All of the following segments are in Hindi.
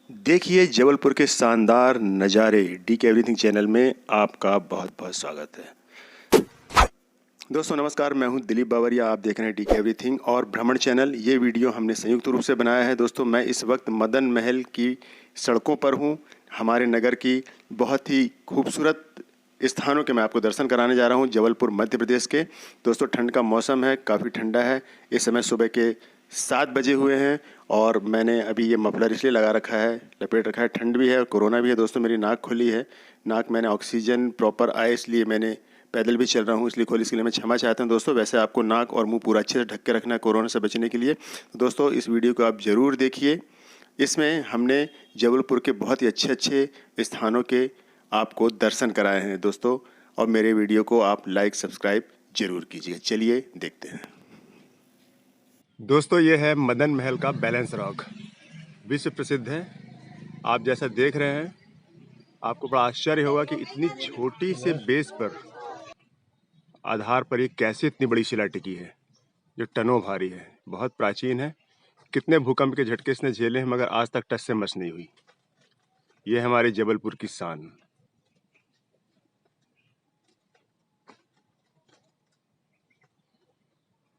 देखिए जबलपुर के शानदार नज़ारे डीके एवरीथिंग चैनल में आपका बहुत बहुत स्वागत है। दोस्तों नमस्कार, मैं हूं दिलीप बावरिया। आप देख रहे हैं डीके एवरीथिंग और भ्रमण चैनल। ये वीडियो हमने संयुक्त रूप से बनाया है। दोस्तों मैं इस वक्त मदन महल की सड़कों पर हूं। हमारे नगर की बहुत ही खूबसूरत स्थानों के मैं आपको दर्शन कराने जा रहा हूं, जबलपुर मध्य प्रदेश के। दोस्तों ठंड का मौसम है, काफ़ी ठंडा है। इस समय सुबह के 7 बजे हुए हैं और मैंने अभी ये मफलर इसलिए लगा रखा है, लपेट रखा है। ठंड भी है और कोरोना भी है। दोस्तों मेरी नाक खुली है, नाक मैंने ऑक्सीजन प्रॉपर आए इसलिए मैंने पैदल भी चल रहा हूँ, इसलिए खोली, इसके लिए मैं क्षमा चाहता हूँ। दोस्तों वैसे आपको नाक और मुंह पूरा अच्छे से ढक के रखना है कोरोना से बचने के लिए। तो दोस्तों इस वीडियो को आप ज़रूर देखिए। इसमें हमने जबलपुर के बहुत ही अच्छे अच्छे स्थानों के आपको दर्शन कराए हैं दोस्तों, और मेरे वीडियो को आप लाइक सब्सक्राइब जरूर कीजिए। चलिए देखते हैं। दोस्तों ये है मदन महल का बैलेंस रॉक, विश्व प्रसिद्ध है। आप जैसा देख रहे हैं आपको बड़ा आश्चर्य होगा कि इतनी छोटी से बेस पर आधार पर ये कैसे इतनी बड़ी शिला टिकी है जो टनों भारी है। बहुत प्राचीन है। कितने भूकंप के झटके इसने झेले हैं मगर आज तक टस से मस नहीं हुई। ये है हमारे जबलपुर की शान।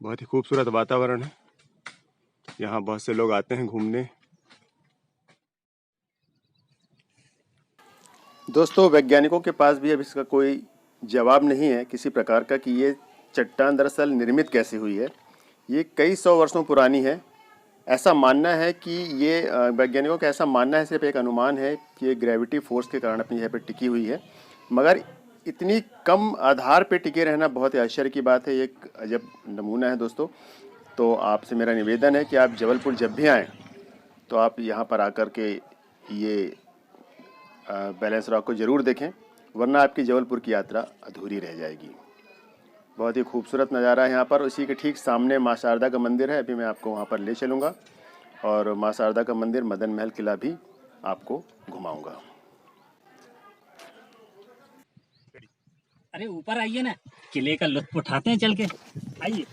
बहुत ही खूबसूरत वातावरण है। यहाँ बहुत से लोग आते हैं घूमने। दोस्तों वैज्ञानिकों के पास भी अब इसका कोई जवाब नहीं है किसी प्रकार का कि ये चट्टान दरअसल निर्मित कैसे हुई है। ये कई सौ वर्षों पुरानी है। ऐसा मानना है कि ये वैज्ञानिकों का ऐसा मानना है, सिर्फ एक अनुमान है कि ये ग्रेविटी फोर्स के कारण अपनी जगह पर टिकी हुई है। मगर इतनी कम आधार पे टिके रहना बहुत ही आश्चर्य की बात है। ये एक अजब नमूना है दोस्तों। तो आपसे मेरा निवेदन है कि आप जबलपुर जब भी आएँ तो आप यहाँ पर आकर के ये बैलेंस रॉक को ज़रूर देखें, वरना आपकी जबलपुर की यात्रा अधूरी रह जाएगी। बहुत ही खूबसूरत नज़ारा है यहाँ पर। उसी के ठीक सामने माँ शारदा का मंदिर है। अभी मैं आपको वहाँ पर ले चलूँगा और माँ शारदा का मंदिर, मदन महल किला भी आपको घुमाऊँगा। अरे ऊपर आइए ना, किले का लुत्फ उठाते हैं चल के। आइए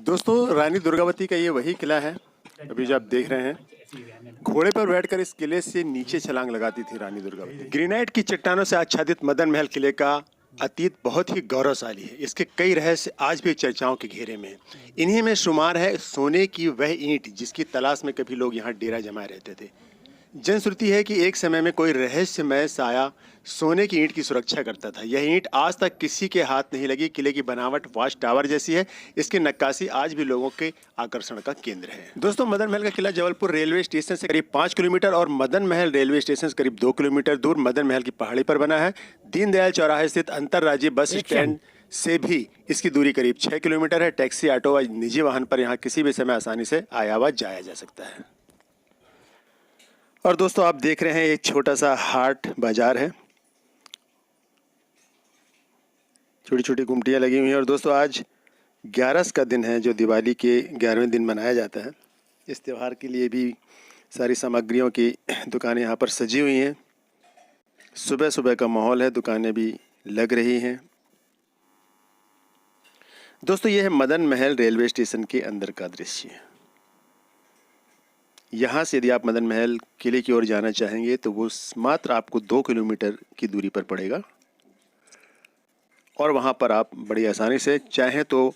दोस्तों रानी दुर्गावती का ये वही किला है अभी जो आप देख रहे हैं। घोड़े पर बैठकर इस किले से नीचे छलांग लगाती थी रानी दुर्गावती। ग्रेनाइट की चट्टानों से आच्छादित मदन महल किले का अतीत बहुत ही गौरवशाली है। इसके कई रहस्य आज भी चर्चाओं के घेरे में हैं। इन्हीं में शुमार है सोने की वह ईंट जिसकी तलाश में कभी लोग यहाँ डेरा जमाए रहते थे। जनश्रुति है कि एक समय में कोई रहस्यमय साया सोने की ईंट की सुरक्षा करता था। यह ईंट आज तक किसी के हाथ नहीं लगी। किले की बनावट वॉच टावर जैसी है। इसकी नक्काशी आज भी लोगों के आकर्षण का केंद्र है। दोस्तों मदन महल का किला जबलपुर रेलवे स्टेशन से करीब 5 किलोमीटर और मदन महल रेलवे स्टेशन से करीब 2 किलोमीटर दूर मदन महल की पहाड़ी पर बना है। दीनदयाल चौराहे स्थित अंतर्राज्यीय बस स्टैंड से भी इसकी दूरी करीब 6 किलोमीटर है। टैक्सी, ऑटो व निजी वाहन पर यहाँ किसी भी समय आसानी से आया जाया जा सकता है। और दोस्तों आप देख रहे हैं एक छोटा सा हाट बाजार है, छोटी छोटी गुमटियाँ लगी हुई हैं। और दोस्तों आज 11 का दिन है जो दिवाली के 11वें दिन मनाया जाता है। इस त्यौहार के लिए भी सारी सामग्रियों की दुकानें यहाँ पर सजी हुई हैं। सुबह सुबह का माहौल है, दुकानें भी लग रही हैं। दोस्तों ये है मदन महल रेलवे स्टेशन के अंदर का दृश्य। यहाँ से यदि आप मदन महल किले की ओर जाना चाहेंगे तो वो मात्र आपको 2 किलोमीटर की दूरी पर पड़ेगा और वहाँ पर आप बड़ी आसानी से चाहें तो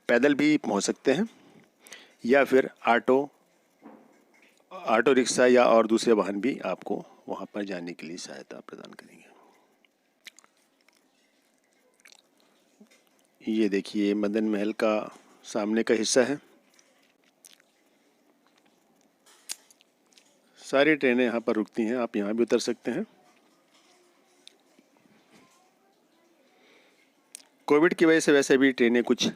पैदल भी पहुँच सकते हैं या फिर ऑटो रिक्शा या और दूसरे वाहन भी आपको वहाँ पर जाने के लिए सहायता प्रदान करेंगे। ये देखिए मदन महल का सामने का हिस्सा है। सारी ट्रेनें यहाँ पर रुकती हैं, आप यहाँ भी उतर सकते हैं। कोविड की वजह से वैसे भी ट्रेनें कुछ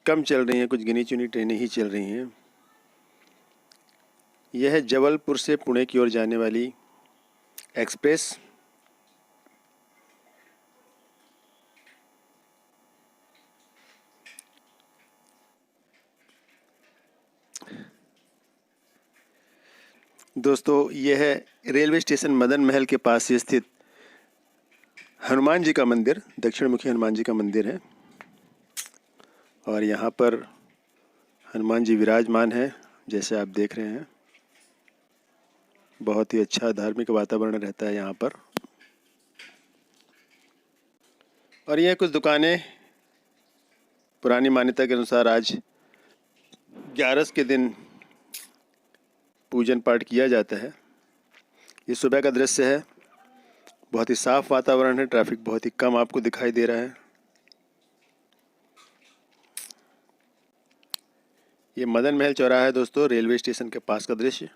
कम चल रही हैं, कुछ गिनी चुनी ट्रेनें ही चल रही हैं। यह है जबलपुर से पुणे की ओर जाने वाली एक्सप्रेस। दोस्तों यह है रेलवे स्टेशन मदन महल के पास ही स्थित हनुमान जी का मंदिर, दक्षिण मुखी हनुमान जी का मंदिर है। और यहाँ पर हनुमान जी विराजमान है जैसे आप देख रहे हैं। बहुत ही अच्छा धार्मिक वातावरण रहता है यहाँ पर। और ये कुछ दुकानें पुरानी मान्यता के अनुसार आज 11 के दिन पूजन पाठ किया जाता है। ये सुबह का दृश्य है, बहुत ही साफ वातावरण है, ट्रैफिक बहुत ही कम आपको दिखाई दे रहा है। ये मदन महल चौराहा है दोस्तों, रेलवे स्टेशन के पास का दृश्य।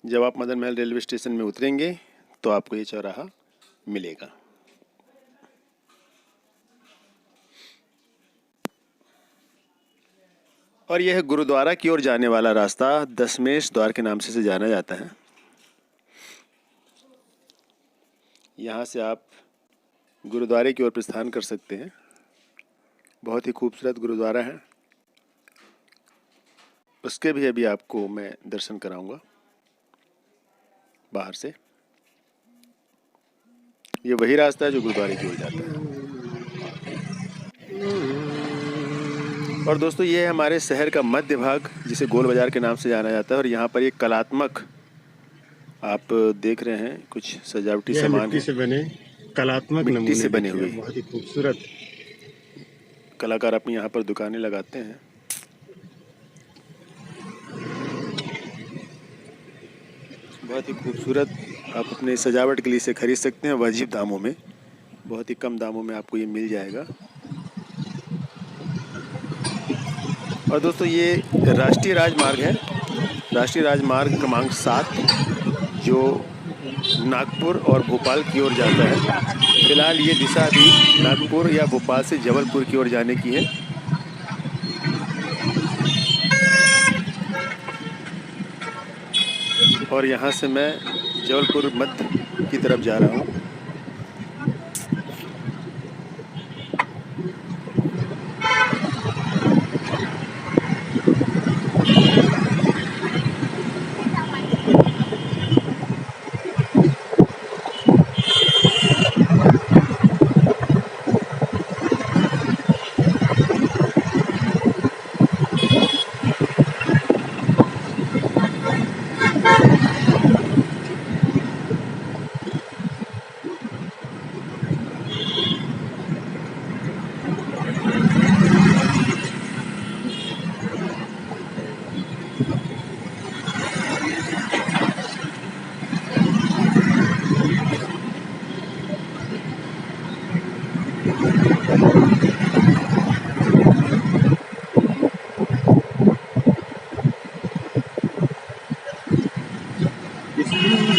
जब आप मदन महल रेलवे स्टेशन में उतरेंगे तो आपको ये चौराहा मिलेगा। और यह गुरुद्वारा की ओर जाने वाला रास्ता दशमेश द्वार के नाम से जाना जाता है। यहाँ से आप गुरुद्वारे की ओर प्रस्थान कर सकते हैं। बहुत ही खूबसूरत गुरुद्वारा है, उसके भी अभी आपको मैं दर्शन कराऊंगा बाहर से। ये वही रास्ता है जो गुरुद्वारे की ओर जाता है। और दोस्तों ये है हमारे शहर का मध्य भाग, जिसे गोल बाजार के नाम से जाना जाता है। और यहाँ पर एक कलात्मक आप देख रहे हैं कुछ सजावटी सामान मिट्टी से बने कलात्मक मिट्टी से बने हुए बहुत ही खूबसूरत कलाकार अपनी यहाँ पर दुकानें लगाते हैं। बहुत ही खूबसूरत, आप अपने सजावट के लिए इसे खरीद सकते हैं वाजिब दामों में। बहुत ही कम दामों में आपको ये मिल जाएगा। और दोस्तों ये राष्ट्रीय राजमार्ग है, राष्ट्रीय राजमार्ग क्रमांक 7, जो नागपुर और भोपाल की ओर जाता है। फिलहाल ये दिशा भी नागपुर या भोपाल से जबलपुर की ओर जाने की है। और यहाँ से मैं जबलपुर मध्य की तरफ जा रहा हूँ।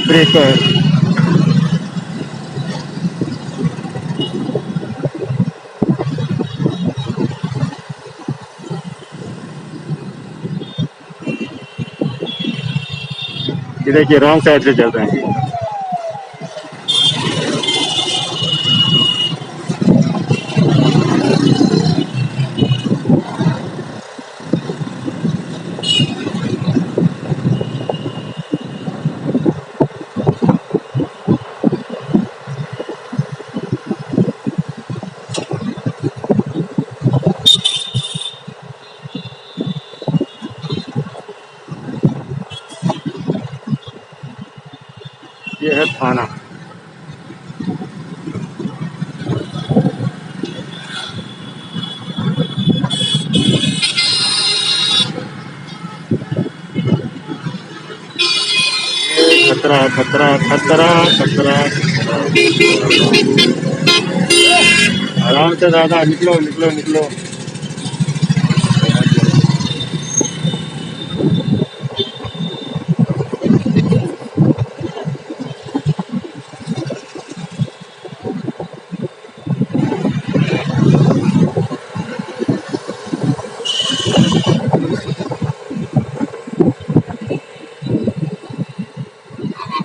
ब्रेकर ये देखिए रॉन्ग साइड से चल रहे हैं। ये है थाना। खतरा खतरा खतरा खतरा। आराम से दादा, निकलो निकलो निकलो।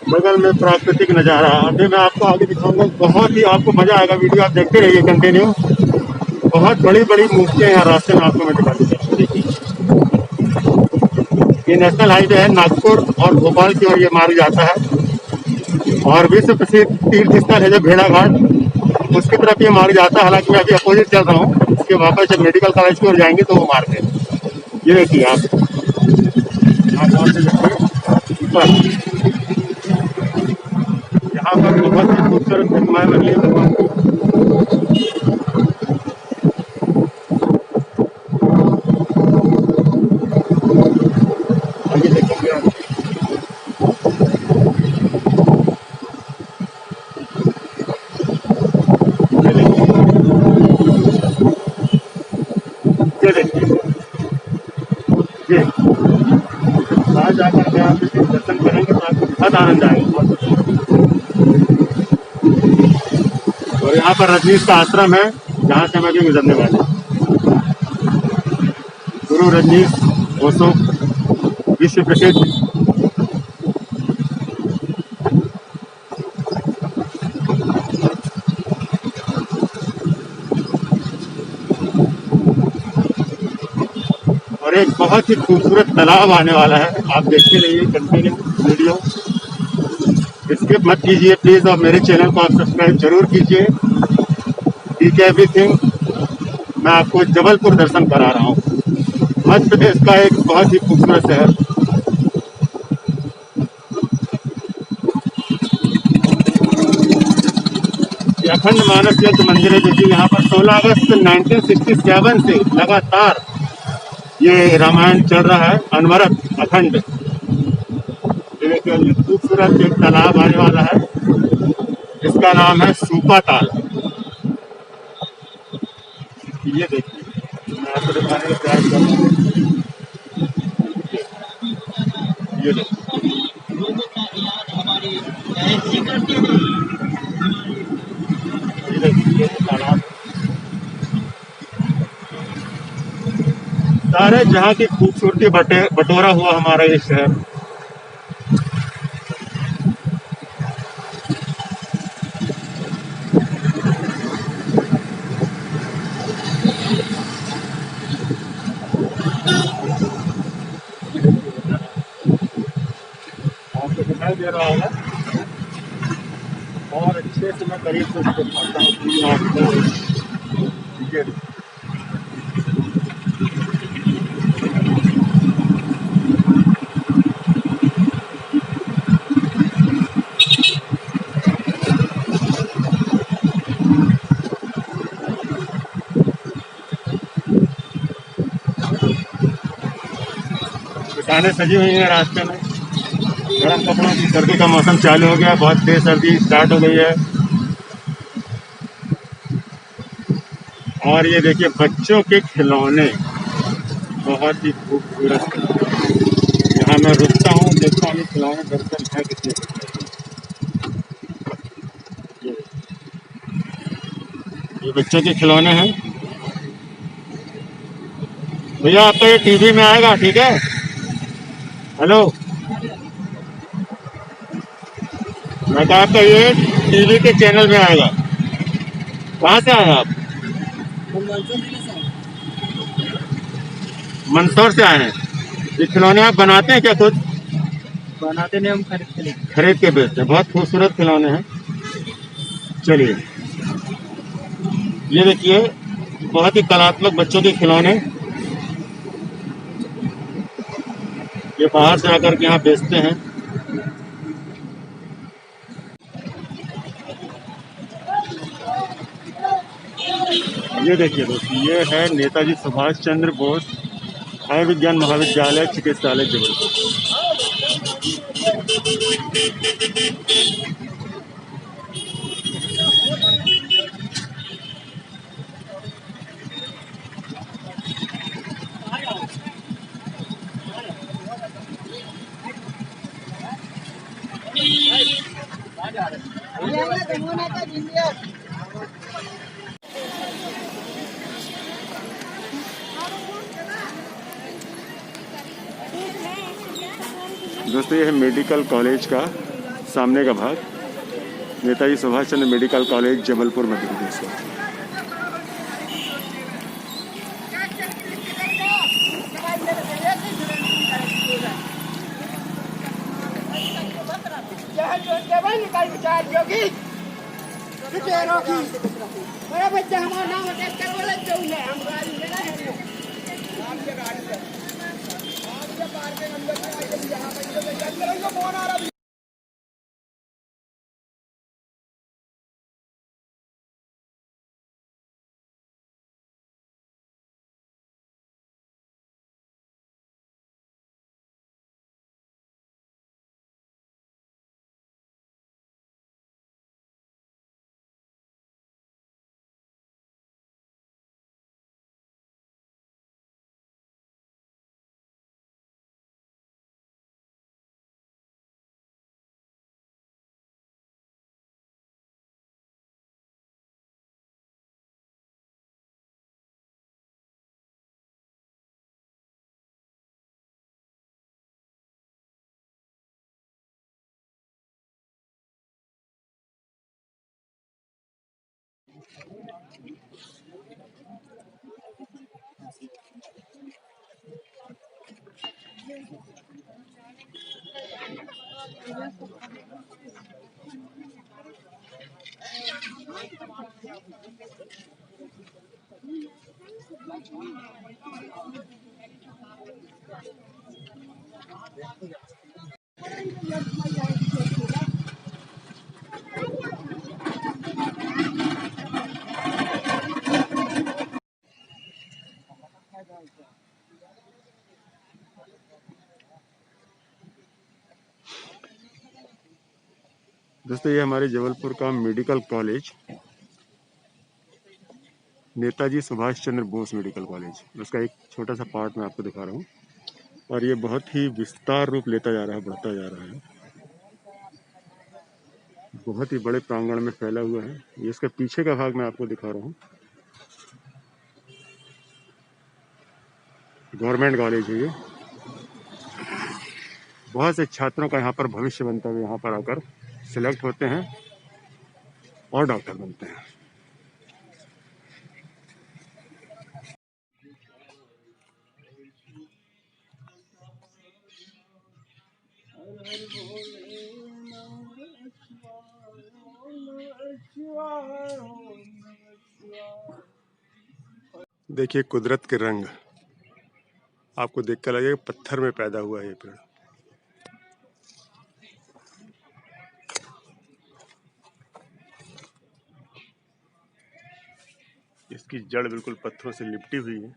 बगल में प्राकृतिक नज़ारा अभी मैं आपको आगे दिखाऊंगा। बहुत ही आपको मजा आएगा, वीडियो आप देखते रहिए कंटिन्यू। बहुत बड़ी बड़ी मूर्तियाँ यहाँ रास्ते में आपको मैं दिखा दूँगा। देखिए ये नेशनल हाईवे है, नागपुर और भोपाल की ओर ये मार्ग जाता है। और विश्व प्रसिद्ध तीर्थ स्थल है जो भेड़ाघाट, उसकी तरफ ये मार्ग जाता है। हालांकि मैं अभी अपोजिट चल रहा हूँ, उसके वापस जब मेडिकल कॉलेज की ओर जाएंगे तो वो मार्ग है। ये देखिए आप और से देखिए पर यहाँ पर बहुत ही खूबसूरत प्रतिमाएं बनी है भगवान की। आगे देखेंगे आप। ये देखिए, ये आज जाकर के आप इसे दर्शन करेंगे तो आपको बहुत आनंद आएगा। और यहाँ पर रजनीश का आश्रम है जहाँ से हम अभी गुजरने वाले हैं। गुरु रजनीश ओशो विश्व प्रसिद्ध और एक बहुत ही खूबसूरत तालाब आने वाला है। आप देखते रहिए कंटिन्यू वीडियो, स्किप मत कीजिए प्लीज, और मेरे चैनल को आप सब्सक्राइब जरूर कीजिए। डीके एवरीथिंग, मैं आपको जबलपुर दर्शन करा रहा हूँ, मध्य प्रदेश का एक बहुत ही खूबसूरत शहर। ये अखंड मानस यज्ञ मंदिर है, जो कि यहाँ पर 16 अगस्त 1967 से लगातार ये रामायण चल रहा है, अनवरत अखंड। ये खूबसूरत एक तालाब आने वाला है, इसका नाम है सूपा ताल। ये देखिए, मैं आपको दिखाने का प्रयास कर रहा हूँ। ये देखिए, ये तालाब सारे जहाँ की खूबसूरती बटोरा हुआ हमारा ये शहर। आपको दिखाई दे रहा होगा, और अच्छे से मैं करीब से उसको दिखाता हूँ। दुकानें सजी हुई हैं रास्ते में, गर्म कपड़ों की। सर्दी का मौसम चालू हो गया, बहुत तेज सर्दी स्टार्ट हो गई है। और ये देखिए बच्चों के खिलौने, बहुत ही खूबसूरत। यहाँ मैं रुकता हूँ, देखता हूँ ये खिलौने दरअसल है कितने। ये बच्चों के खिलौने हैं भैया, आपका ये टीवी में आएगा, ठीक है? हेलो, मैं कहा आपका ये टीवी के चैनल में आएगा। कहाँ से आए आप? मंदसौर से आए हैं। ये खिलौने आप बनाते हैं क्या खुद? बनाते नहीं, हम खरीद के बेचते हैं। बहुत खूबसूरत खिलौने हैं। चलिए, ये देखिए बहुत ही कलात्मक बच्चों के खिलौने, ये बाहर से आकर के यहाँ बेचते हैं। ये देखिए दोस्तों, ये है नेताजी सुभाष चंद्र बोस आयुर्विज्ञान महाविद्यालय चिकित्सालय जबलपुर। दोस्तों, ये है मेडिकल कॉलेज का सामने का भाग, नेताजी सुभाष चंद्र मेडिकल कॉलेज जबलपुर मध्य प्रदेश का। बच्चा हमारा नाम अटैच करवा ले, हम गाड़ी लेना है आपके गाड़ी से। आप जब पार्क के अंदर से आइए, यहाँ पर दोस्तों ये हमारे जबलपुर का medical college, Netaji Subhash Chandra Bose medical college, उसका एक छोटा सा पार्ट मैं आपको दिखा रहा हूँ। और ये बहुत ही विस्तार रूप लेता जा रहा है, बढ़ता जा रहा है, बहुत ही बड़े प्रांगण में फैला हुआ है। ये इसका पीछे का भाग मैं आपको दिखा रहा हूँ। गवर्नमेंट कॉलेज है ये। बहुत से छात्रों का यहाँ पर भविष्य बनता है, यहाँ पर आकर सिलेक्ट होते हैं और डॉक्टर बनते हैं। देखिए कुदरत के रंग, आपको देखकर लगेगा पत्थर में पैदा हुआ है ये पेड़। इसकी जड़ बिल्कुल पत्थरों से लिपटी हुई है।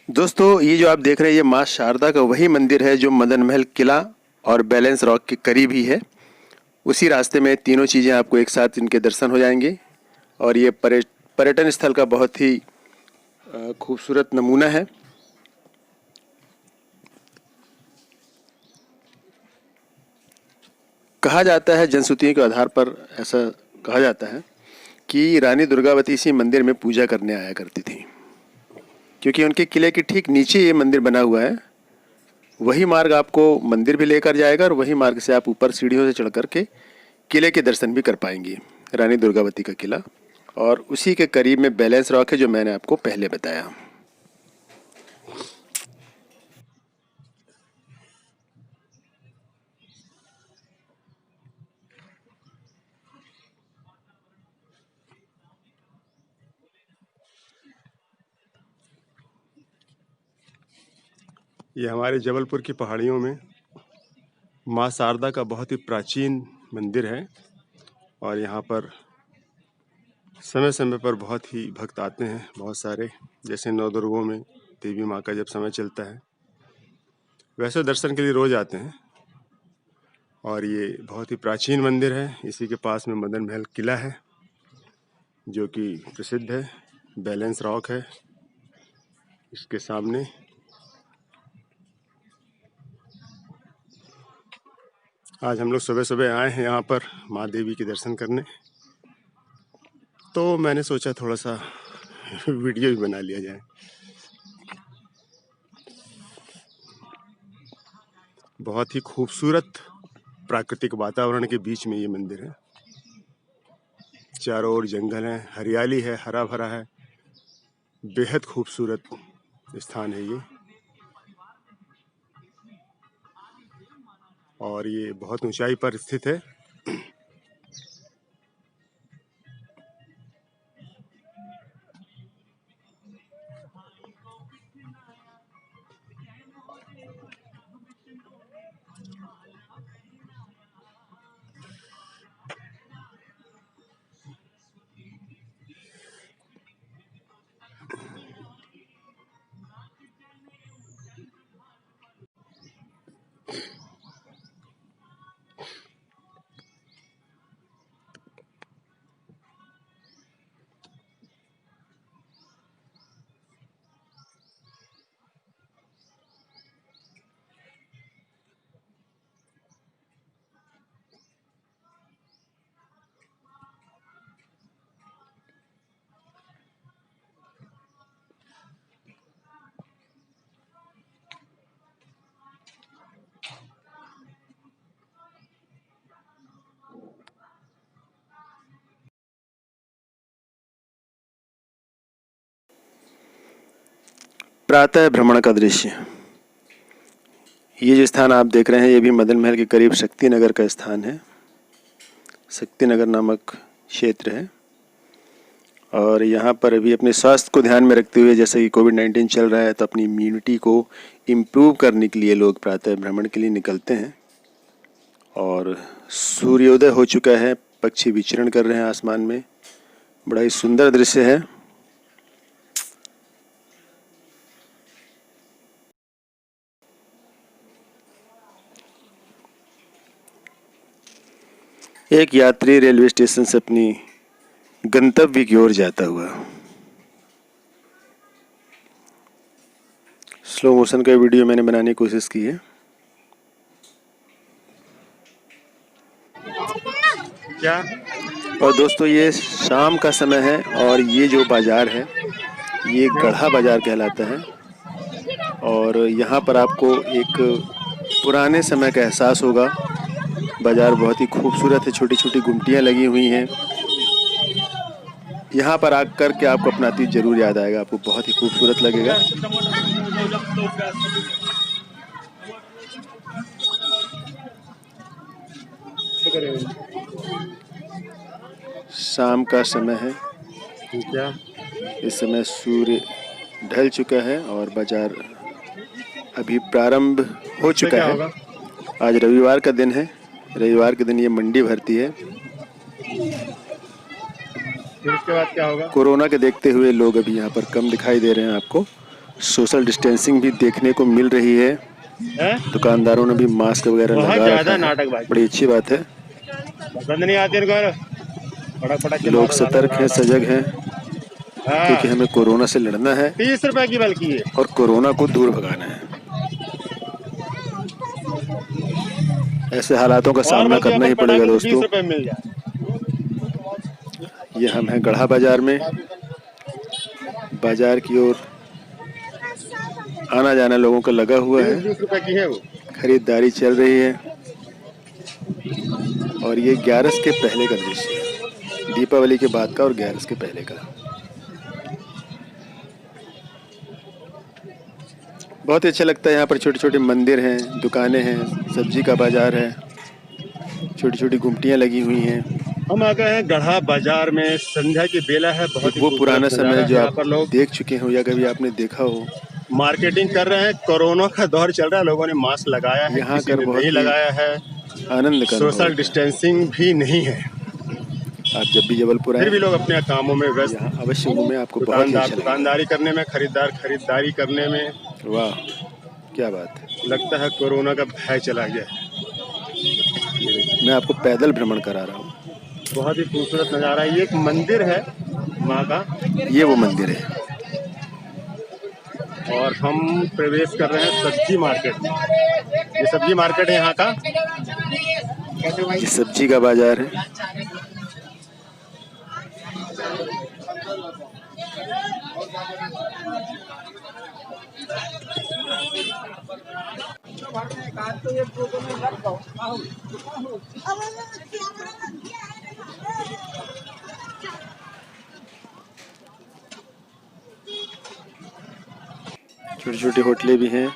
दोस्तों ये जो आप देख रहे हैं ये माँ शारदा का वही मंदिर है जो मदन महल किला और बैलेंस रॉक के करीब ही है। उसी रास्ते में तीनों चीज़ें आपको एक साथ इनके दर्शन हो जाएंगे। और ये पर्यटन स्थल का बहुत ही खूबसूरत नमूना है। कहा जाता है, जनश्रुतियों के आधार पर ऐसा कहा जाता है कि रानी दुर्गावती इसी मंदिर में पूजा करने आया करती थी, क्योंकि उनके किले के ठीक नीचे ये मंदिर बना हुआ है। वही मार्ग आपको मंदिर भी लेकर जाएगा और वही मार्ग से आप ऊपर सीढ़ियों से चढ़ कर के किले के दर्शन भी कर पाएंगे, रानी दुर्गावती का किला। और उसी के करीब में बैलेंस रॉक है जो मैंने आपको पहले बताया। ये हमारे जबलपुर की पहाड़ियों में माँ शारदा का बहुत ही प्राचीन मंदिर है। और यहाँ पर समय समय पर बहुत ही भक्त आते हैं, बहुत सारे। जैसे नवदुर्गों में देवी माँ का जब समय चलता है, वैसे दर्शन के लिए रोज आते हैं। और ये बहुत ही प्राचीन मंदिर है। इसी के पास में मदन महल किला है जो कि प्रसिद्ध है। बैलेंस रॉक है इसके सामने। आज हम लोग सुबह सुबह आए हैं यहाँ पर माँ देवी के दर्शन करने, तो मैंने सोचा थोड़ा सा वीडियो भी बना लिया जाए। बहुत ही खूबसूरत प्राकृतिक वातावरण के बीच में ये मंदिर है। चारों ओर जंगल है, हरियाली है, हरा भरा है, बेहद खूबसूरत स्थान है ये। और ये बहुत ऊंचाई पर स्थित है। प्रातः भ्रमण का दृश्य। ये जो स्थान आप देख रहे हैं ये भी मदन महल के करीब शक्ति नगर का स्थान है। शक्ति नगर नामक क्षेत्र है और यहाँ पर अभी अपने स्वास्थ्य को ध्यान में रखते हुए, जैसे कि कोविड-19 चल रहा है, तो अपनी इम्यूनिटी को इम्प्रूव करने के लिए लोग प्रातः भ्रमण के लिए निकलते हैं। और सूर्योदय हो चुका है, पक्षी विचरण कर रहे हैं आसमान में। बड़ा ही सुंदर दृश्य है। एक यात्री रेलवे स्टेशन से अपनी गंतव्य की ओर जाता हुआ। स्लो मोशन का वीडियो मैंने बनाने की कोशिश की है। क्या? और दोस्तों ये शाम का समय है और ये जो बाजार है ये गढ़ा बाजार कहलाता है। और यहाँ पर आपको एक पुराने समय का एहसास होगा। बाजार बहुत ही खूबसूरत है, छोटी छोटी गुमटियाँ लगी हुई हैं। यहाँ पर आकर के आपको अपना अतीत जरूर याद आएगा, आपको बहुत ही खूबसूरत लगेगा। शाम का समय है, क्या? इस समय सूर्य ढल चुका है और बाजार अभी प्रारंभ हो चुका है। आज रविवार का दिन है। रविवार के दिन ये मंडी भरती है। फिर उसके बाद क्या होगा? कोरोना के देखते हुए लोग अभी यहाँ पर कम दिखाई दे रहे हैं। आपको सोशल डिस्टेंसिंग भी देखने को मिल रही है। दुकानदारों ने भी मास्क वगैरह लगा रखा है। बड़ी अच्छी बात है। पसंद नहीं आती लोग सतर्क हैं, सजग हैं, क्योंकि हमें कोरोना से लड़ना है 30 रुपए की बल्कि है और कोरोना को दूर भगाना है। ऐसे हालातों का सामना करना ही पड़ेगा दोस्तों। 20 रुपए मिल जाए। ये हम हैं गढ़ा बाजार में। बाजार की ओर आना जाना लोगों का लगा हुआ है। 20 रुपए की है वो। खरीदारी चल रही है और ये 11 के पहले का दृश्य है। दीपावली के बाद का और 11 के पहले का। बहुत ही अच्छा लगता है। यहाँ पर छोटे छोटे मंदिर हैं, दुकानें हैं, सब्जी का बाजार है, छोटी छोटी गुमटियाँ लगी हुई हैं। हम आ गए हैं गढ़ा बाजार में। संध्या की बेला है। बहुत वो पुराना समय जो आप लोग देख चुके हो या कभी आपने देखा हो। मार्केटिंग कर रहे हैं। कोरोना का दौर चल रहा है, लोगों ने मास्क लगाया है, यहाँ किसी कर ने बहुत नहीं लगाया है। आनंद का सोशल डिस्टेंसिंग भी नहीं है। आप जब भी जबलपुर आए फिर भी लोग अपने कामों में व्यस्त। यहाँ अवश्य घूमें, आपको बहुत ही अच्छा लगेगा। दुकानदारी करने में, खरीदारी करने में। वाह क्या बात है। लगता है कोरोना का भय चला गया। मैं आपको पैदल भ्रमण करा रहा हूँ। बहुत ही खूबसूरत नज़ारा है। ये एक मंदिर है माँ का। ये वो मंदिर है और हम प्रवेश कर रहे हैं सब्जी मार्केट में। ये सब्जी मार्केट है यहाँ का। ये सब्जी का बाजार है। छोटी छोटी होटलें भी हैं।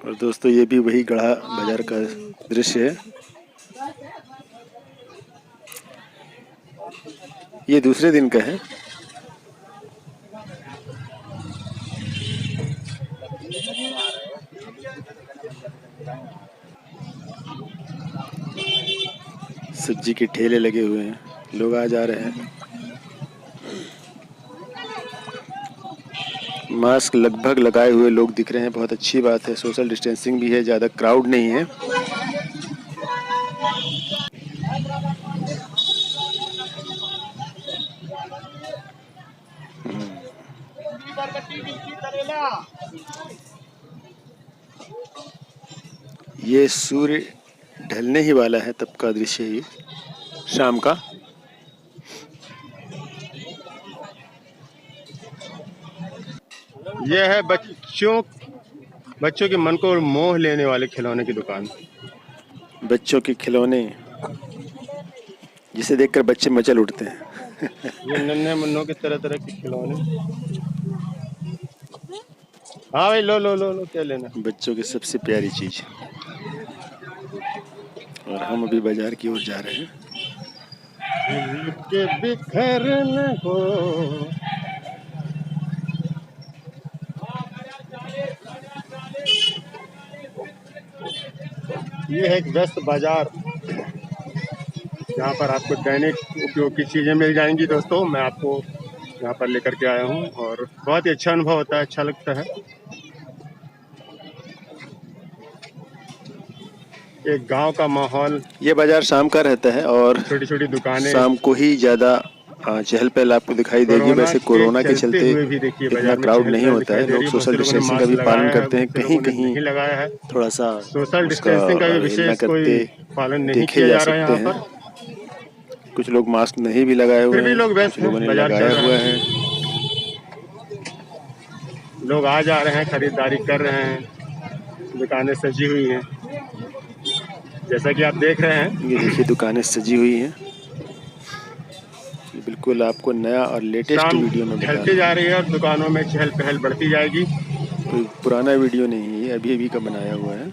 और दोस्तों ये भी वही गढ़ा बाजार का दृश्य है। ये दूसरे दिन का है। सब्जी के ठेले लगे हुए हैं, लोग आ जा रहे हैं। मास्क लगभग लगाए हुए लोग दिख रहे हैं, बहुत अच्छी बात है। सोशल डिस्टेंसिंग भी है, ज़्यादा क्राउड नहीं है। ये सूर्य ढलने ही वाला है, तब का दृश्य ये शाम का। यह है बच्चों के मन को मोह लेने वाले खिलौने की दुकान। बच्चों के खिलौने जिसे देखकर बच्चे मचल उठते हैं। ये नन्हे मुन्नों के तरह तरह के खिलौने। हाँ भाई, लो लो लो लो, क्या लेना। बच्चों की सबसे प्यारी चीज। और हम अभी बाजार की ओर जा रहे हैं। के बिखरन हो। ये है एक व्यस्त बाजार, यहाँ पर आपको दैनिक उपयोग की चीजें मिल जाएंगी। दोस्तों मैं आपको यहाँ पर लेकर के आया हूँ और बहुत ही अच्छा अनुभव होता है, अच्छा लगता है। एक गांव का माहौल। ये बाजार शाम का रहता है और छोटी छोटी दुकानें। शाम को ही ज़्यादा चहल पहल आपको दिखाई देगी। वैसे कोरोना के चलते हुए भी देखिए इतना बाजार में क्राउड चहल नहीं पहल होता है। दिखाई दे लोग रही है। सोशल बहुत से लोगों ने डिस्टेंसिंग का मास्क भी पालन लगाया है, करते हैं। बहुत से कहीं लोगों ने कहीं नहीं लगाया है। थोड़ा सा सोशल उसका डिस्टेंसिंग का भी अवहेलना विशेष करते कोई पालन नहीं देखे किया जा जा रहा है सकते यहाँ हैं। पर। कुछ लोग मास्क नहीं भी लगाए हुए फिर भी हैं, लोग व्यस्त कुछ लोगों हैं, ने बाजार चल लगाया रहा हुआ है। है। लोग आ जा रहे हैं, खरीदारी कर रहे हैं, दुकानें सजी हुई हैं जैसा कि आप देख रहे हैं। ये देखिए दुकानें सजी हुई हैं। ये बिल्कुल आपको नया और लेटेस्ट शाम वीडियो में बता ढलती रहे जा हैं। रही है और दुकानों में चहल पहल बढ़ती जाएगी। कोई पुराना वीडियो नहीं है, ये अभी अभी का बनाया हुआ है,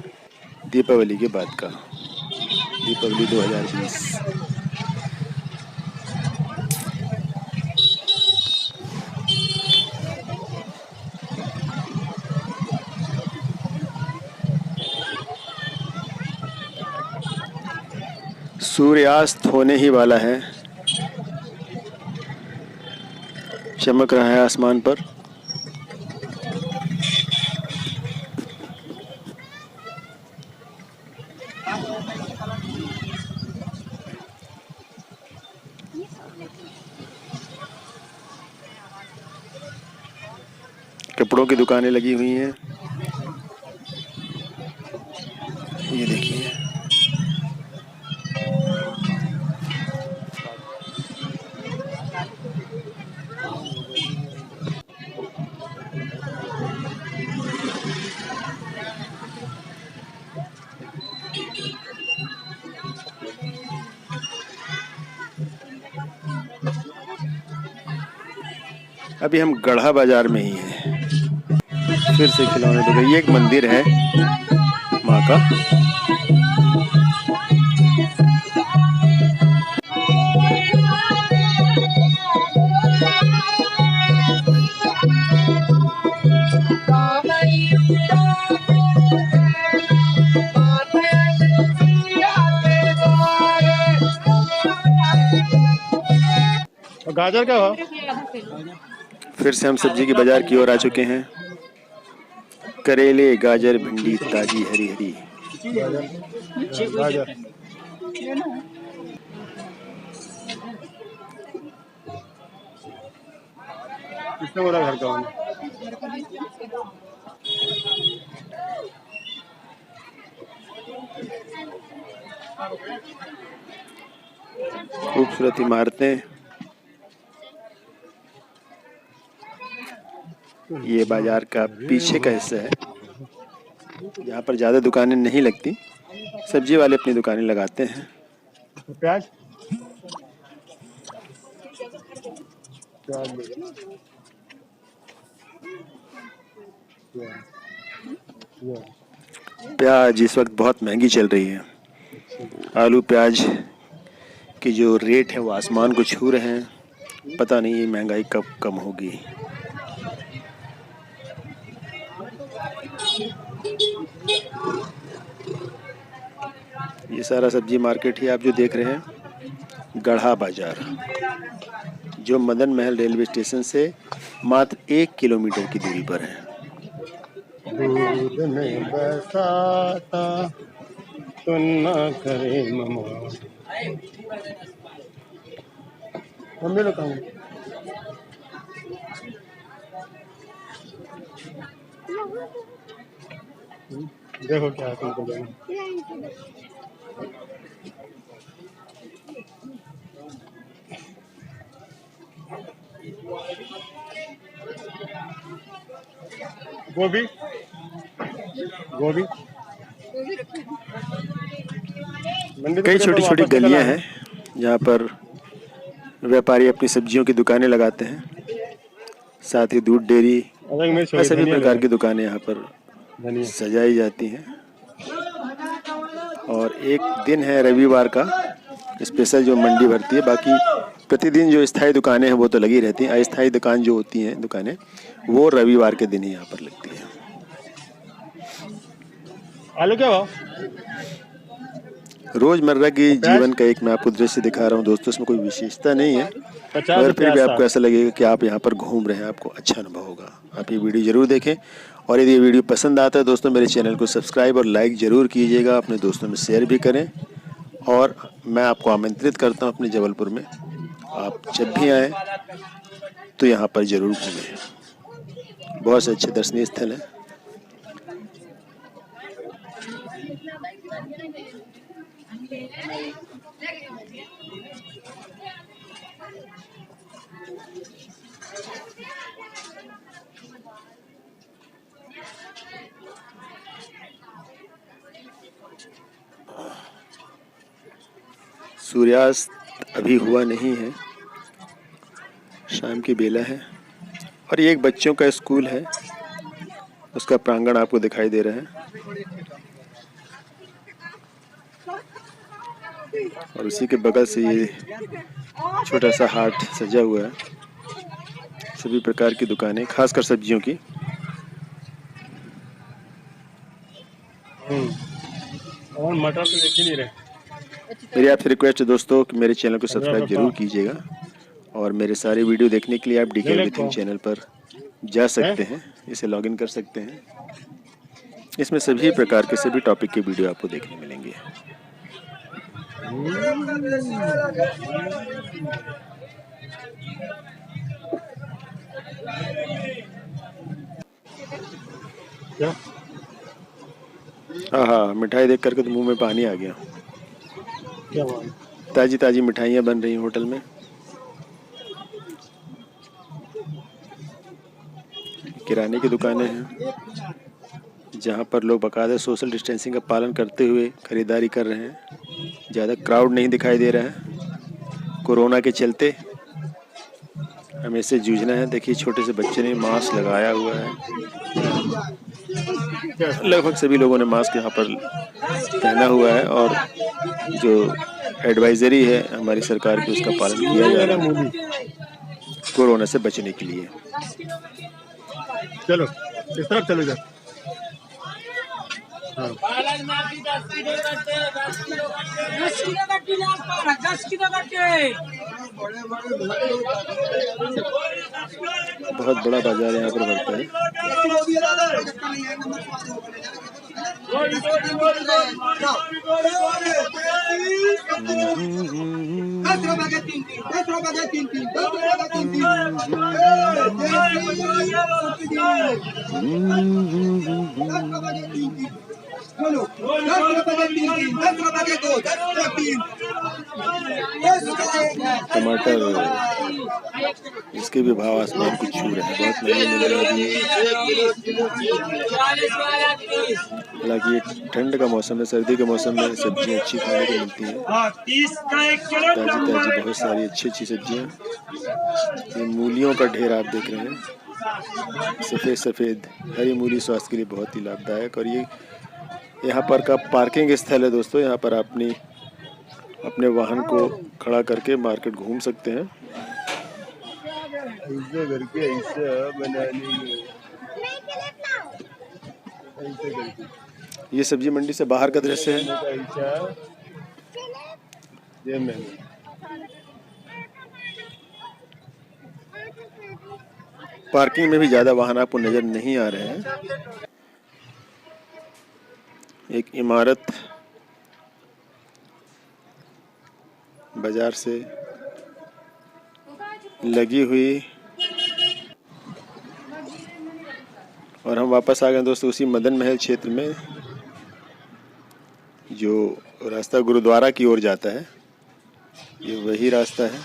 दीपावली के बाद का, दीपावली 2020। सूर्यास्त होने ही वाला है, चमक रहा है आसमान पर। कपड़ों की दुकानें लगी हुई हैं, ये देखिए। अभी हम गढ़ा बाजार में ही हैं। फिर से खिलौने दुकान। ये एक मंदिर है माँ का। गाजर का भाव। फिर से हम सब्जी के बाजार की ओर आ चुके हैं। करेले, गाजर, भिंडी ताजी हरी हरी। गाजर किसने बोला घर का होना? खूबसूरत इमारतें। ये बाजार का पीछे का हिस्सा है, जहाँ पर ज़्यादा दुकानें नहीं लगती। सब्जी वाले अपनी दुकानें लगाते हैं। प्याज प्याज इस वक्त बहुत महंगी चल रही है। आलू प्याज की जो रेट है वो आसमान को छू रहे हैं। पता नहीं ये महंगाई कब कम होगी। ये सारा सब्जी मार्केट ही आप जो देख रहे हैं गढ़ा बाजार, जो मदन महल रेलवे स्टेशन से मात्र 1 किलोमीटर की दूरी पर है। दूध में बरसाता सुनना करे ममा। मम्मी लोग कहाँ हैं? देखो क्या है तुमको देना। गोभी गोभी कई छोटी छोटी गलियां हैं जहाँ पर व्यापारी अपनी सब्जियों की दुकानें लगाते हैं। साथ ही दूध डेयरी और सभी प्रकार की दुकानें यहाँ पर सजाई जाती हैं। और एक दिन है रविवार का स्पेशल जो मंडी भरती है। बाकी प्रतिदिन जो स्थायी दुकानें हैं वो तो लगी रहती हैं। अस्थायी दुकान जो होती हैं दुकानें वो रविवार के दिन ही यहाँ पर लगती हैं। आलू क्या भाव? रोजमर्रा की जीवन का एक मैं आपको दृश्य दिखा रहा हूँ दोस्तों। इसमें कोई विशेषता नहीं है, मगर फिर भी आपको ऐसा लगेगा कि आप यहाँ पर घूम रहे हैं, आपको अच्छा अनुभव होगा। आप ये वीडियो जरूर देखें और यदि ये वीडियो पसंद आता है दोस्तों मेरे चैनल को सब्सक्राइब और लाइक ज़रूर कीजिएगा। अपने दोस्तों में शेयर भी करें और मैं आपको आमंत्रित करता हूँ अपने जबलपुर में। आप जब भी आएँ तो यहाँ पर ज़रूर घूमें। बहुत से अच्छे दर्शनीय स्थल हैं। सूर्यास्त अभी हुआ नहीं है, शाम की बेला है और ये एक बच्चों का स्कूल है। उसका प्रांगण आपको दिखाई दे रहा है और उसी के बगल से ये छोटा सा हाट सजा हुआ है। सभी प्रकार की दुकानें, खासकर सब्जियों की। और मटर तो देख ही नहीं रहे। मेरी आपसे रिक्वेस्ट है दोस्तों कि मेरे चैनल को सब्सक्राइब जरूर कीजिएगा और मेरे सारे वीडियो देखने के लिए आप डीके एवरीथिंग चैनल पर जा सकते हैं। इसे लॉगिन कर सकते हैं। इसमें सभी प्रकार के सभी टॉपिक के वीडियो आपको देखने मिलेंगे। क्या? हाँ, मिठाई देख करके तो मुंह में पानी आ गया। क्या बात? ताजी ताजी मिठाइयाँ बन रही हैं होटल में। किराने की दुकानें हैं जहाँ पर लोग बाकायदा सोशल डिस्टेंसिंग का पालन करते हुए खरीदारी कर रहे हैं। ज़्यादा क्राउड नहीं दिखाई दे रहा है। कोरोना के चलते हमें इससे जूझना है। देखिए छोटे से बच्चे ने मास्क लगाया हुआ है। लगभग सभी लोगों ने मास्क यहाँ पर पहना हुआ है और जो एडवाइजरी है हमारी सरकार की उसका पालन किया जा रहा है कोरोना से बचने के लिए। चलो इस तरफ चलो जा। हाँ। 10 किलो का गिलास पर 10 किलो का के बहुत बड़ा बाजार यहाँ पर भरता है। टमाटर इसके भी भाव आसमान को छू रहे हैं। बहुत महंगे मिल रहे हैं। हालांकि ठंड का मौसम है, सर्दी के मौसम में सब्जियां अच्छी खाने को मिलती हैं। ताजी ताजी बहुत सारी अच्छी अच्छी सब्जियां। ये मूलियों का ढेर आप देख रहे हैं। सफ़ेद सफ़ेद हरी मूली स्वास्थ्य के लिए बहुत ही लाभदायक। और ये यहाँ पर का पार्किंग स्थल है दोस्तों। यहाँ पर अपने वाहन को खड़ा करके मार्केट घूम सकते हैं। ऐसे करके ऐसा बनाने में, ऐसे करके। ये सब्जी मंडी से बाहर का दृश्य है। पार्किंग में भी ज़्यादा वाहन आपको नज़र नहीं आ रहे हैं। एक इमारत बाजार से लगी हुई, और हम वापस आ गए दोस्तों उसी मदन महल क्षेत्र में। जो रास्ता गुरुद्वारा की ओर जाता है, ये वही रास्ता है।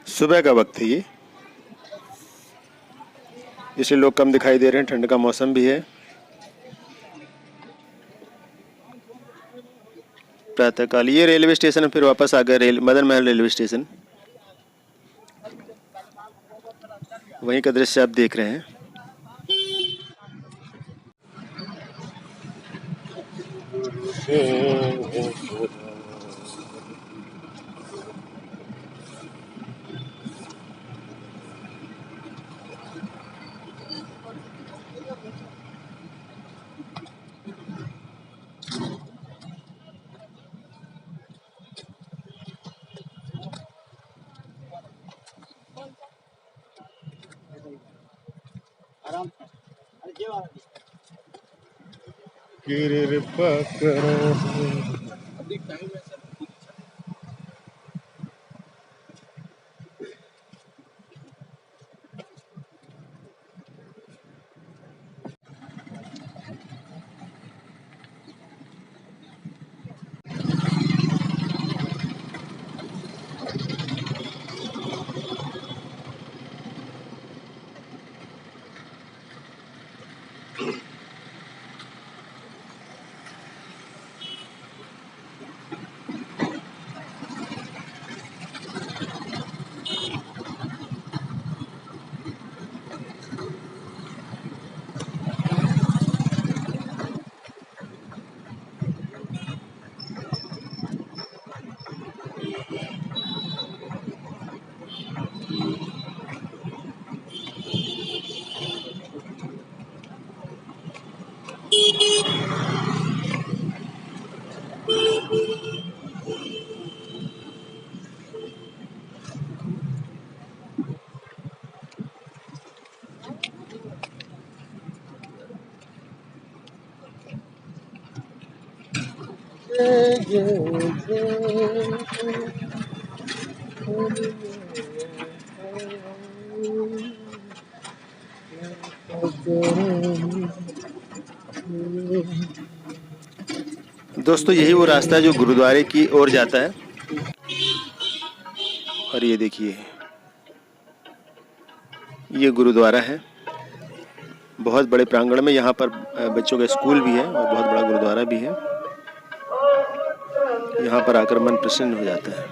सुबह का वक्त है ये, इसलिए लोग कम दिखाई दे रहे हैं। ठंड का मौसम भी है। प्रातःकाल ये रेलवे स्टेशन, फिर वापस आ गए मदन महल रेलवे स्टेशन। वहीं का दृश्य आप देख रहे हैं। कृपा करो। दोस्तों यही वो रास्ता है जो गुरुद्वारे की ओर जाता है। और ये देखिए, ये गुरुद्वारा है। बहुत बड़े प्रांगण में, यहाँ पर बच्चों का स्कूल भी है और बहुत बड़ा गुरुद्वारा भी है। यहाँ पर आकर मन प्रसन्न हो जाता है।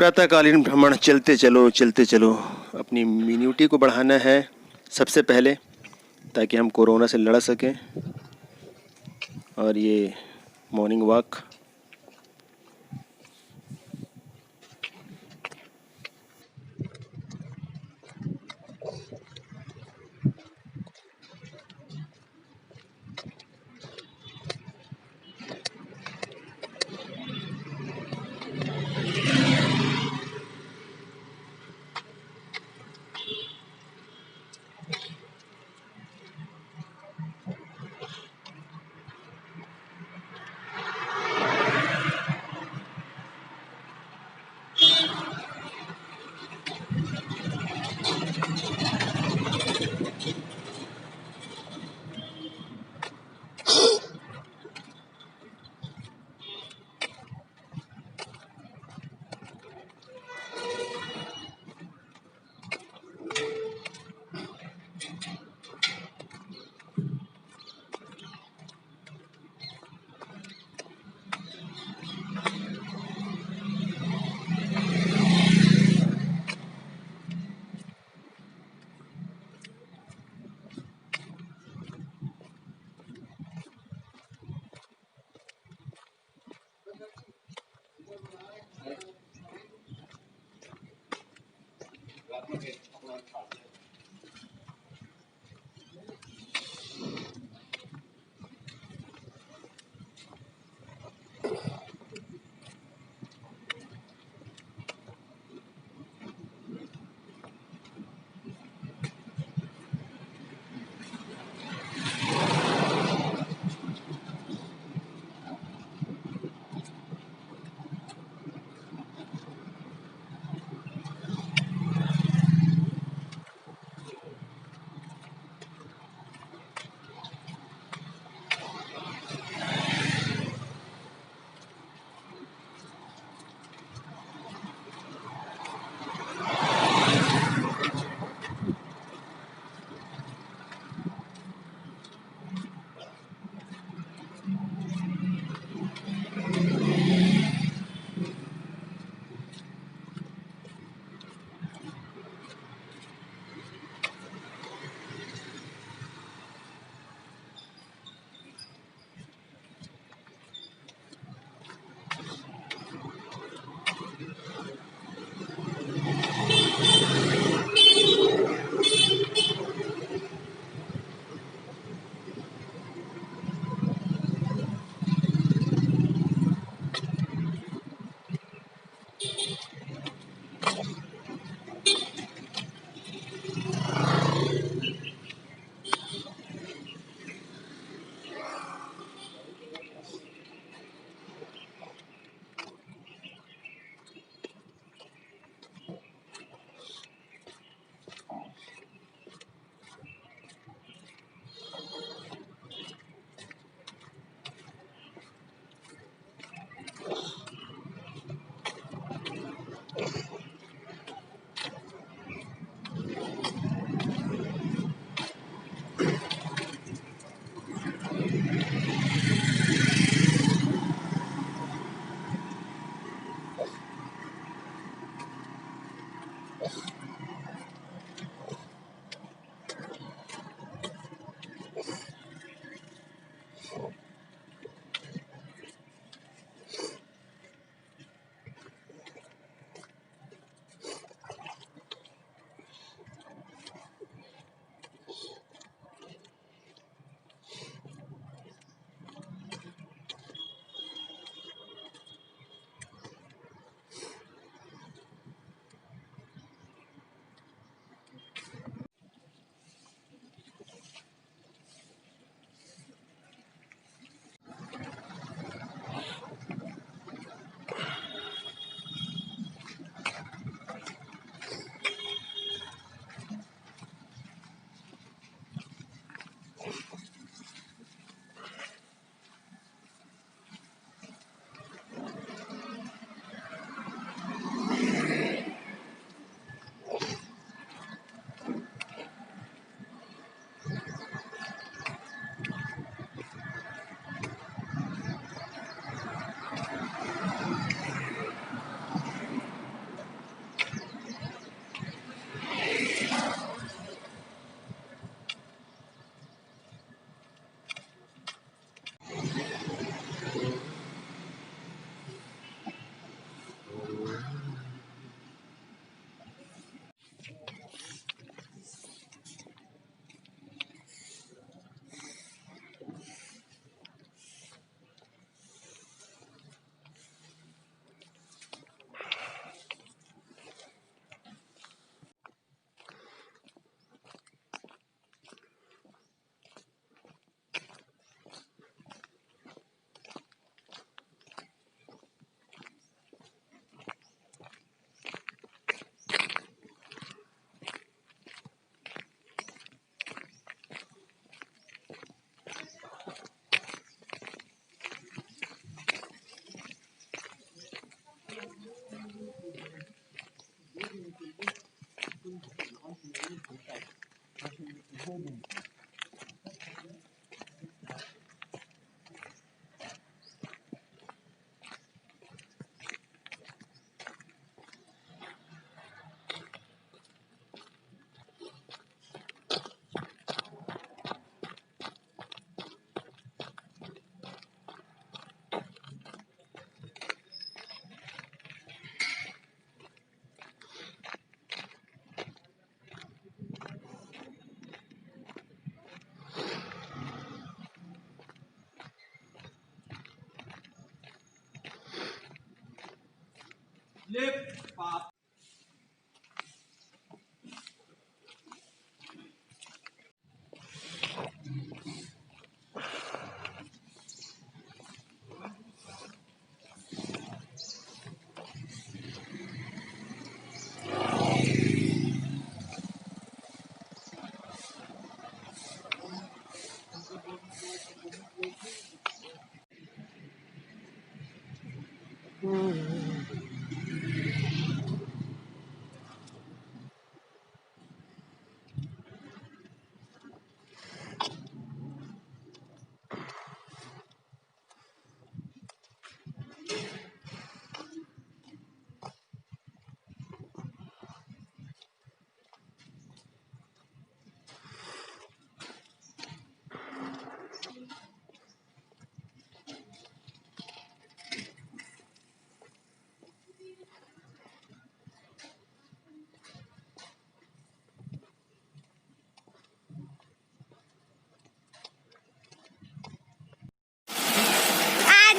प्रातःकालीन भ्रमण, चलते चलो अपनी इम्यूनिटी को बढ़ाना है सबसे पहले, ताकि हम कोरोना से लड़ सकें। और ये मॉर्निंग वॉक आज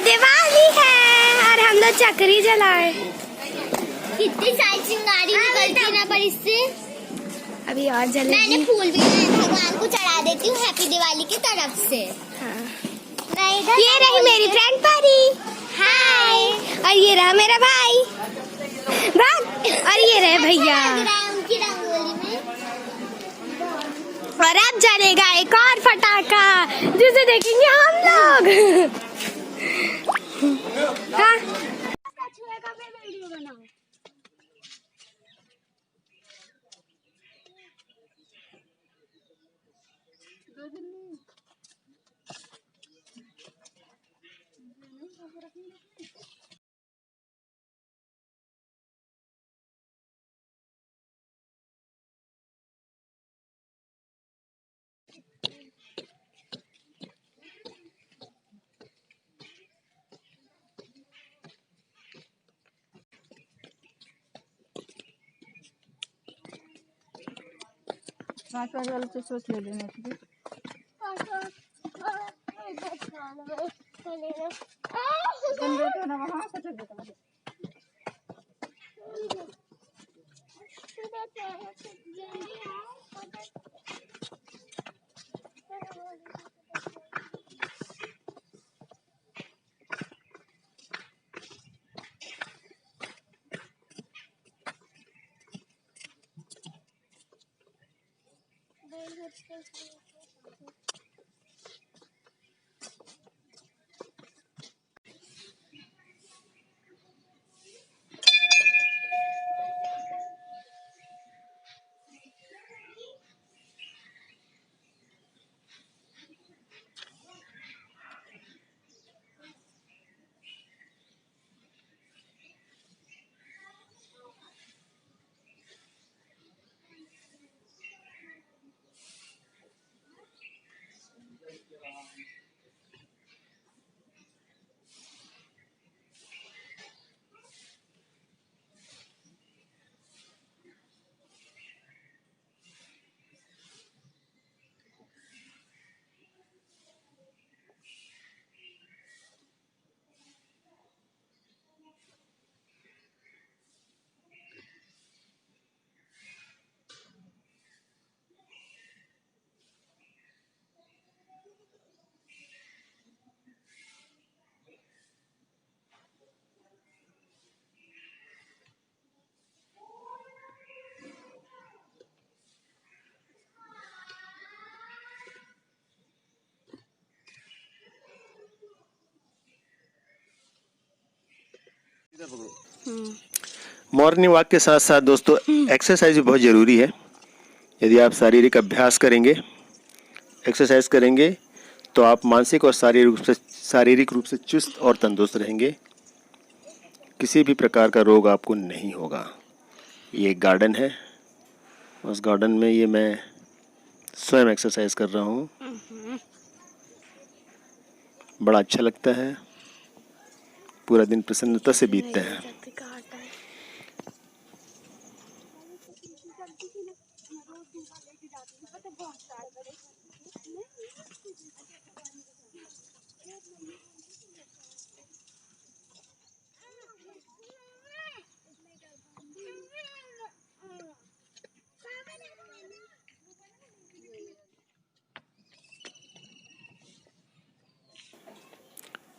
दिवाली है और हम लोग चक्री जलाए। कितनी सारी चिंगारी निकलती ना पर इससे। अभी और जलेगी। मैंने फूल भी लाए, भगवान को चढ़ा देती हूँ हैप्पी दिवाली की तरफ से। हाँ। नहीं ये रही मेरी फ्रेंड परी। हाय। और ये रहा मेरा भाई भाग। और ये रहे भैया। उनकी रंगोली में। और अब जलेगा एक और फटाका जिसे देखेंगे हम लोग। हाँ। पाँच वाले से सोच ले लेना ठीक है। बन गए तो ना वहाँ से चल देता है। मॉर्निंग वॉक के साथ साथ दोस्तों एक्सरसाइज भी बहुत ज़रूरी है। यदि आप शारीरिक अभ्यास करेंगे, एक्सरसाइज करेंगे, तो आप मानसिक और शारीरिक रूप से चुस्त और तंदुरुस्त रहेंगे। किसी भी प्रकार का रोग आपको नहीं होगा। ये एक गार्डन है, उस गार्डन में ये मैं स्वयं एक्सरसाइज कर रहा हूँ। बड़ा अच्छा लगता है, पूरा दिन प्रसन्नता से बीतता है।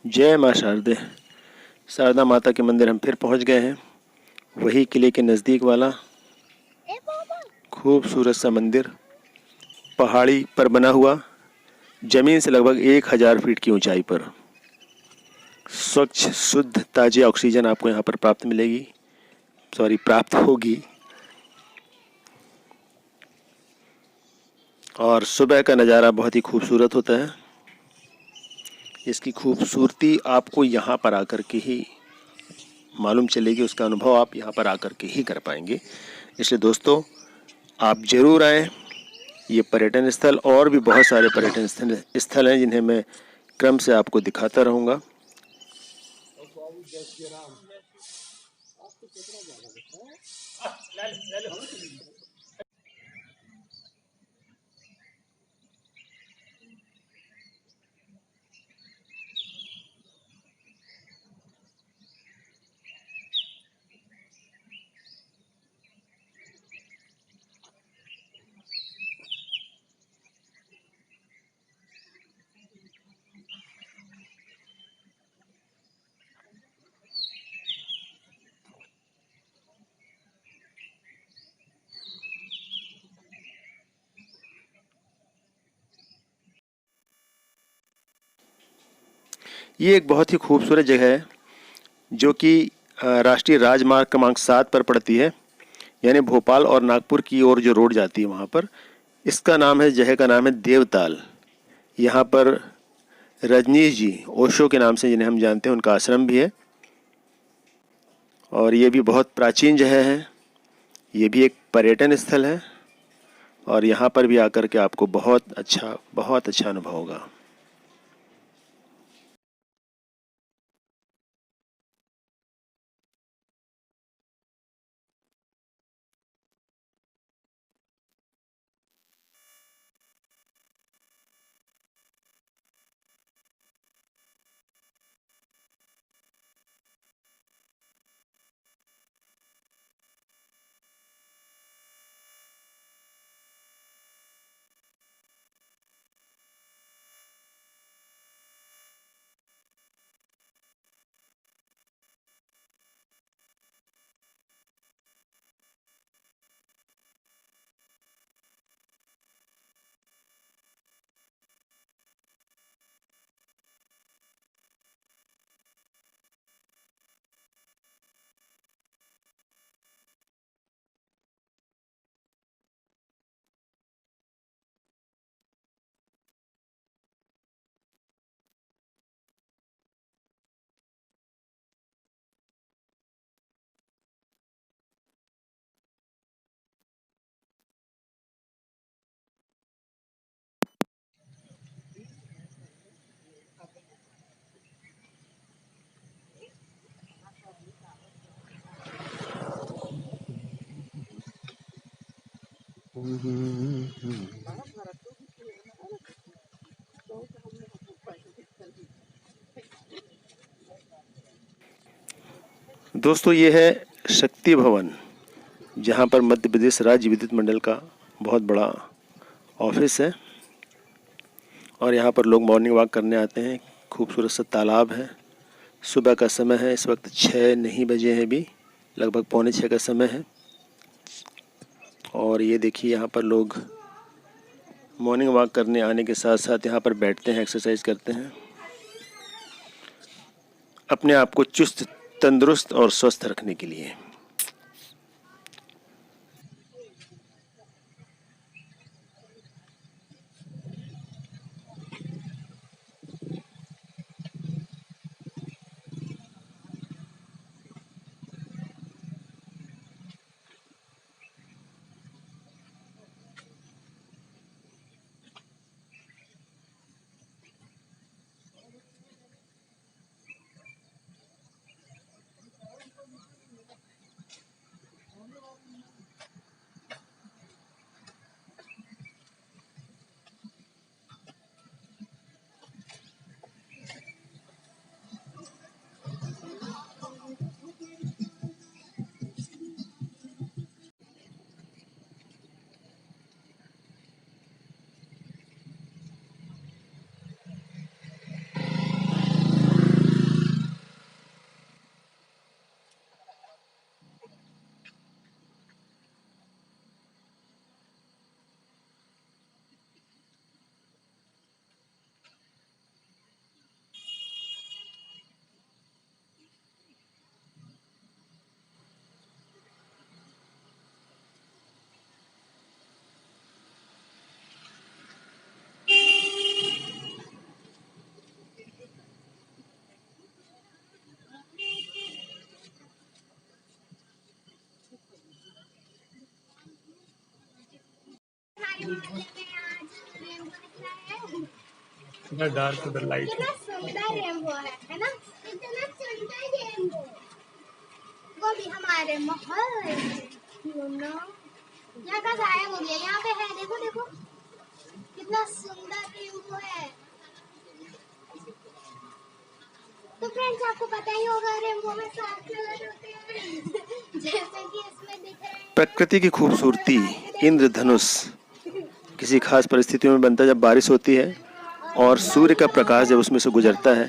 जय माँ शारदे। शारदा माता के मंदिर हम फिर पहुंच गए हैं। वही किले के नज़दीक वाला खूबसूरत सा मंदिर, पहाड़ी पर बना हुआ, जमीन से लगभग 1000 फीट की ऊंचाई पर। स्वच्छ शुद्ध ताज़ी ऑक्सीजन आपको यहाँ पर प्राप्त होगी। और सुबह का नज़ारा बहुत ही खूबसूरत होता है। इसकी खूबसूरती आपको यहाँ पर आकर के ही मालूम चलेगी, उसका अनुभव आप यहाँ पर आकर के ही कर पाएंगे। इसलिए दोस्तों, आप ज़रूर आएँ। ये पर्यटन स्थल और भी बहुत सारे पर्यटन स्थल हैं जिन्हें मैं क्रम से आपको दिखाता रहूँगा। ये एक बहुत ही खूबसूरत जगह है जो कि राष्ट्रीय राजमार्ग क्रमांक 7 पर पड़ती है, यानी भोपाल और नागपुर की ओर जो रोड जाती है वहाँ पर। इसका नाम है, जगह का नाम है देवताल। यहाँ पर रजनीश जी ओशो के नाम से जिन्हें हम जानते हैं, उनका आश्रम भी है। और ये भी बहुत प्राचीन जगह है। ये भी एक पर्यटन स्थल है और यहाँ पर भी आकर के आपको बहुत अच्छा अनुभव होगा। दोस्तों, ये है शक्ति भवन, जहाँ पर मध्य प्रदेश राज्य विद्युत मंडल का बहुत बड़ा ऑफिस है और यहाँ पर लोग मॉर्निंग वॉक करने आते हैं। खूबसूरत सा तालाब है। सुबह का समय है, इस वक्त 6 नहीं बजे हैं, अभी लगभग 5:45 का समय है। और ये देखिए, यहाँ पर लोग मॉर्निंग वॉक करने आने के साथ साथ यहाँ पर बैठते हैं, एक्सरसाइज करते हैं, अपने आप को चुस्त तंदुरुस्त और स्वस्थ रखने के लिए। इतना डार्क उधर लाइट कितना सुंदर रेनबो है ना? कितना सुंदर रेनबो, वो भी हमारे महल यहाँ का गायब हो गया। यहाँ पे है, देखो देखो कितना सुंदर रेनबो है। तो फ्रेंड्स आपको पता ही होगा रेनबो में 7 कलर होते हैं जैसे कि इसमें दिख रहे हैं। प्रकृति की खूबसूरती, इंद्रधनुष किसी खास परिस्थितियों में बनता है जब बारिश होती है और सूर्य का प्रकाश जब उसमें से गुजरता है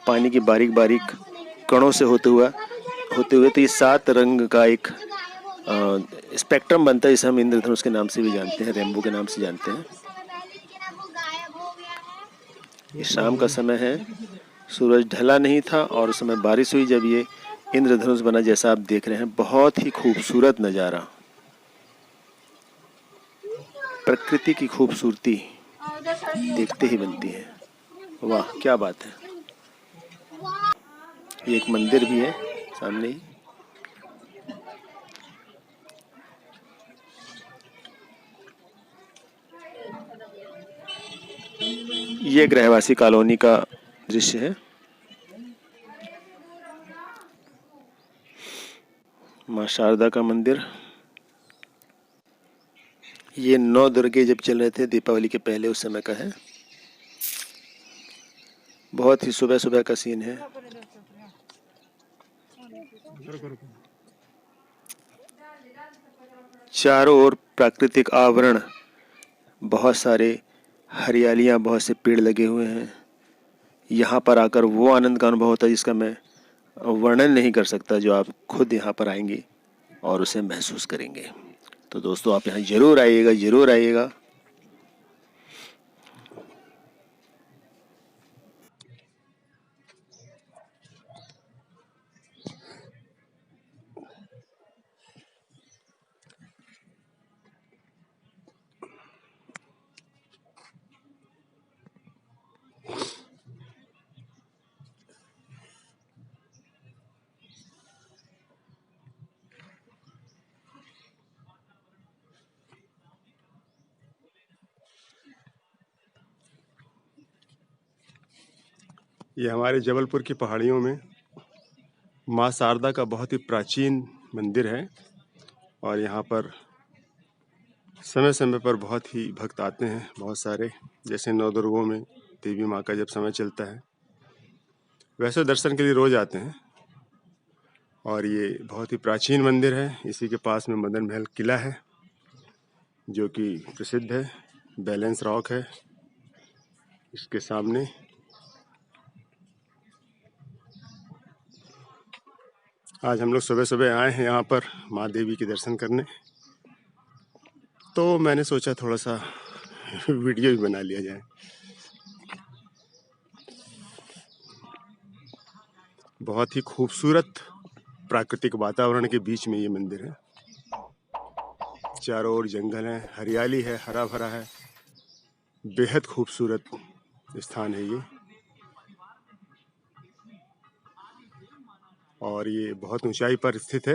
पानी की बारीक बारीक कणों से होते हुए तो ये 7 रंग का एक स्पेक्ट्रम बनता है, जिसे हम इंद्रधनुष के नाम से भी जानते हैं, रेनबो के नाम से जानते हैं। ये शाम का समय है, सूरज ढला नहीं था और उस समय बारिश हुई जब ये इंद्रधनुष बना, जैसा आप देख रहे हैं। बहुत ही खूबसूरत नज़ारा, प्रकृति की खूबसूरती देखते ही बनती है। वाह क्या बात है। ये एक मंदिर भी है सामने ही। ये ग्रहवासी कॉलोनी का दृश्य है। माँ शारदा का मंदिर। ये 9 दुर्गे जब चल रहे थे दीपावली के पहले उस समय का है। बहुत ही सुबह सुबह का सीन है। चारों ओर प्राकृतिक आवरण, बहुत सारे हरियालियाँ, बहुत से पेड़ लगे हुए हैं। यहाँ पर आकर वो आनंद का अनुभव होता है जिसका मैं वर्णन नहीं कर सकता, जो आप खुद यहाँ पर आएंगे और उसे महसूस करेंगे। तो दोस्तों आप यहाँ ज़रूर आइएगा, ज़रूर आइएगा। ये हमारे जबलपुर की पहाड़ियों में माँ शारदा का बहुत ही प्राचीन मंदिर है और यहाँ पर समय समय पर बहुत ही भक्त आते हैं, बहुत सारे। जैसे 9 दुर्गों में देवी माँ का जब समय चलता है वैसे दर्शन के लिए रोज आते हैं। और ये बहुत ही प्राचीन मंदिर है। इसी के पास में मदन महल किला है जो कि प्रसिद्ध है। बैलेंस रॉक है इसके सामने। आज हम लोग सुबह सुबह आए हैं यहाँ पर माँ देवी के दर्शन करने, तो मैंने सोचा थोड़ा सा वीडियो भी बना लिया जाए। बहुत ही खूबसूरत प्राकृतिक वातावरण के बीच में ये मंदिर है। चारों ओर जंगल है, हरियाली है, हरा भरा है। बेहद खूबसूरत स्थान है ये। और ये बहुत ऊंचाई पर स्थित है।